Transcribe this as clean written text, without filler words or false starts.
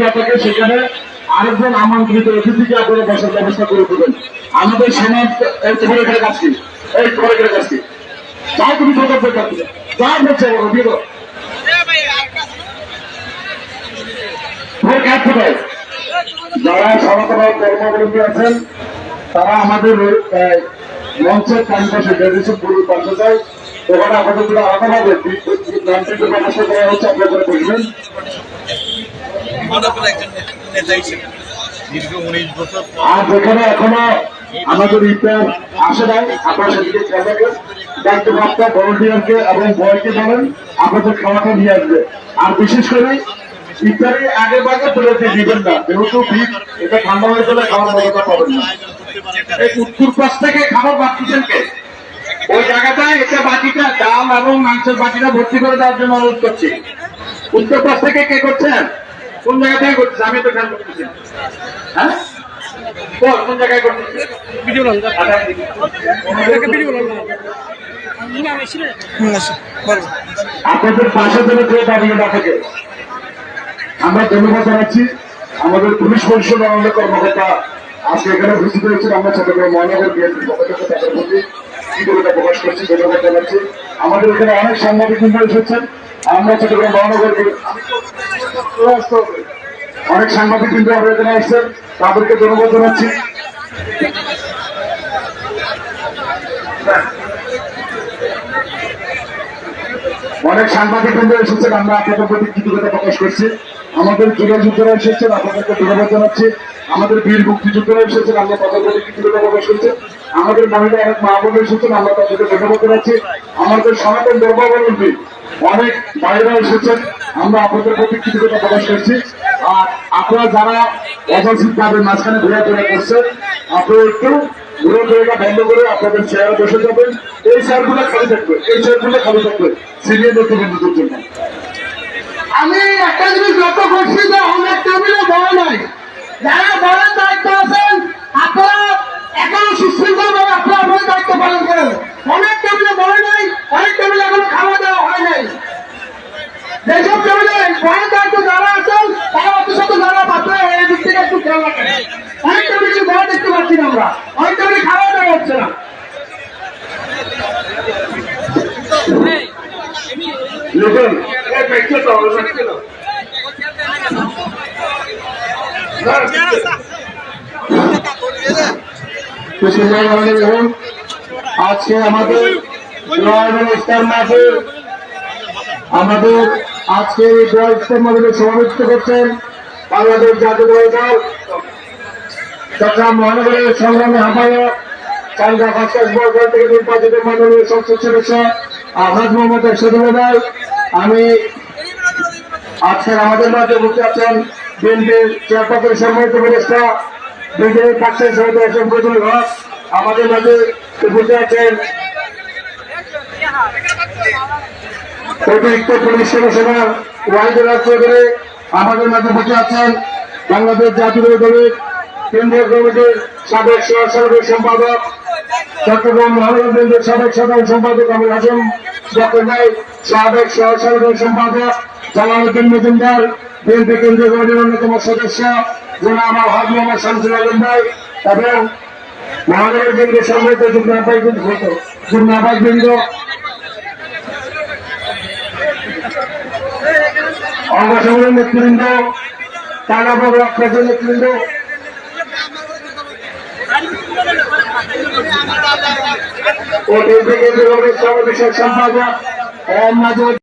নেতাকে সেখানে আরেকজন আমন্ত্রিত অতিথিকে আপনারা বসার ব্যবস্থা করে দেবেন। আমাদের সমাজ তোমার এখানে কাছে এই তোমার এখানে কাছে যাই তুমি সতর্ক থাকবে যা বলছে দিয়ে যারা সনাতন ধর্মাবলম্বী আছেন তারা আমাদের মঞ্চের চারিপাশে বেরিয়েছে পুরো পাশে যায় ওখানে আমাদের যদি আলাদাভাবে নামটিকে ব্যবস্থা করা হচ্ছে আপনারা করে বসবেন। আর যেখানে এখনো আমাদের ইফতার আসে নাই আপনারা সেদিকে খেয়াল রাখবেন। দায়িত্বপ্রাপ্ত ভলেন্টিয়ারকে এবং বয়কে বলেন আপনাদের খাওয়াটা নিয়ে আসবে। আর বিশেষ করে ইফতারি আগে ভাগে প্লেটে দিবেন না, যেহেতু ভিড় এটা ঠান্ডা হয়ে গেলে খাওয়ার মজা পাবেন না। এই উত্তর পাশ থেকে খাবার বাড়তেছেন কে? ওই জায়গাটায় এটা বাটিটা ডাল এবং মাংসের বাটিটা ভর্তি করে দেওয়ার জন্য অনুরোধ করছি। উত্তর পাশ থেকে কে করছেন? কোন জায়গা থেকে করছেন? আমি তো খেয়াল করতেছি। হ্যাঁ কোন জায়গায় করছেন? আপনাদের পাশে যেন কেউ দাঁড়িয়ে না থাকে। আমরা ধন্যবাদ জানাচ্ছি আমাদের পুলিশ পরিষদ আমাদের কর্মকর্তা আজকে এখানে উপস্থিত হয়েছেন। আমরা চট্টগ্রাম মহানগর বিএনপির পক্ষ থেকে তাদের প্রতি কৃতজ্ঞতা প্রকাশ করছি, ধন্যবাদ জানাচ্ছি। আমাদের এখানে অনেক সাংবাদিক বৃন্দ এসেছেন। আমরা চট্টগ্রাম মহানগর অনেক সাংবাদিক বৃন্দ আমরা এখানে আসছেন, তাদেরকে ধন্যবাদ জানাচ্ছি। অনেক সাংবাদিক বৃন্দ এসেছেন, আমরা আপনাদের প্রতি কৃতজ্ঞতা প্রকাশ করছি। আমাদের যোগাযোদ্ধরা এসেছেন, আপনাদেরকে ধন্যবাদ জানাচ্ছি। আমাদের বীর মুক্তিযোদ্ধারা এসেছেন, আমরা তাদের প্রতি কৃতজ্ঞতা প্রকাশ করছি। আমাদের মহিলা অনেক মা বোন এসেছেন, আমরা তাদেরকে ধন্যবাদ জানাচ্ছি। আমাদের সনাতন ধর্মাবলম্বী অনেক ভাইরা এসেছেন, আমরা আপনাদের প্রতি কৃতজ্ঞতা প্রকাশ করছি। আর আপনারা যারা অযাচিত ভাবে মাঝখানে ঘোরাফেরা করছেন আপনারা একটু ঘোরাফেরাটা বন্ধ করে আপনাদের চেয়ারে বসে যাবেন। এই চেয়ারগুলো খালি থাকবে, এই চেয়ারগুলো খালি থাকবে সিনিয়র নেতৃবৃন্দদের জন্য। আমি একটা জিনিস লক্ষ্য করছি যে অনেক টেবিলে বড় নাই, যারা বড় দায়িত্ব আছেন আপনারা এখনো সুশৃঙ্খল ভাবে আপনারা আপনার দায়িত্ব পালন করেন। অনেক টেবিলে বড় নাই, অনেক টেবিলে এখনো খাওয়া দাওয়া হয় নাই। যেসব টেবিলে বড় দায়িত্ব যারা আছেন তারা অত শত যারা আপনারা এই দিক থেকে একটু খেয়াল রাখেন। অনেক টেবিলে বড় দেখতে পাচ্ছি না আমরা, অনেক টেবিলে খাওয়া দাওয়া হচ্ছে না। আজকে আমাদের ইফতার মাহফিল আমাদের আজকে এই দোয়া ইফতার মাহফিলে সভাপতিত্ব করছেন বাংলাদেশ জাতীয় দল চট্টগ্রাম মহানগরের সংগ্রামী আহ্বায়ক চান্দা ভাস্কর থেকে নির্বাচিত মাননীয় সংসদ সদস্য আহ্বাদ মোহাম্মদ এরশাদুল ভাই। আমি আজকে আমাদের মাঝে বসে আছেন বিএনপির চেয়ারপারসন সম্মানিত উপদেষ্টা বিজেপির পার্শ্বের সভাপতি অসংখ্য হক। আমাদের মাঝে বসে আছেন অতিরিক্ত পুলিশ কমিশনার ওয়াহিদুল হক চৌধুরী। আমাদের মাঝে বসে আছেন বাংলাদেশ জাতীয় দলের কেন্দ্রীয় কমিটির সাবেক সহসাধারণ সম্পাদক চট্টগ্রাম মহানগর বিএনপির সাবেক সাধারণ সম্পাদক আবুল হাসেম ডক্টর ভাই, সাবেক সহসাধারণ সম্পাদক জালালউদ্দিন মজুমদার, বিএনপি কেন্দ্রীয় কমিটির অন্যতম সদস্য জনাব আলহাজ মোহাম্মদ শামসুল আলম ভাই এবং মহানগর বিএনপির সম্মানিত যুগ্ম আহ্বায়ক বৃন্দ, অঙ্গ সংগ্রামী নেতৃবৃন্দ, টানা প্রজা নেতৃবৃন্দ, ও বিএনপি কেন্দ্রীয় কমিটির সর্ববিষয়ক সম্পাদক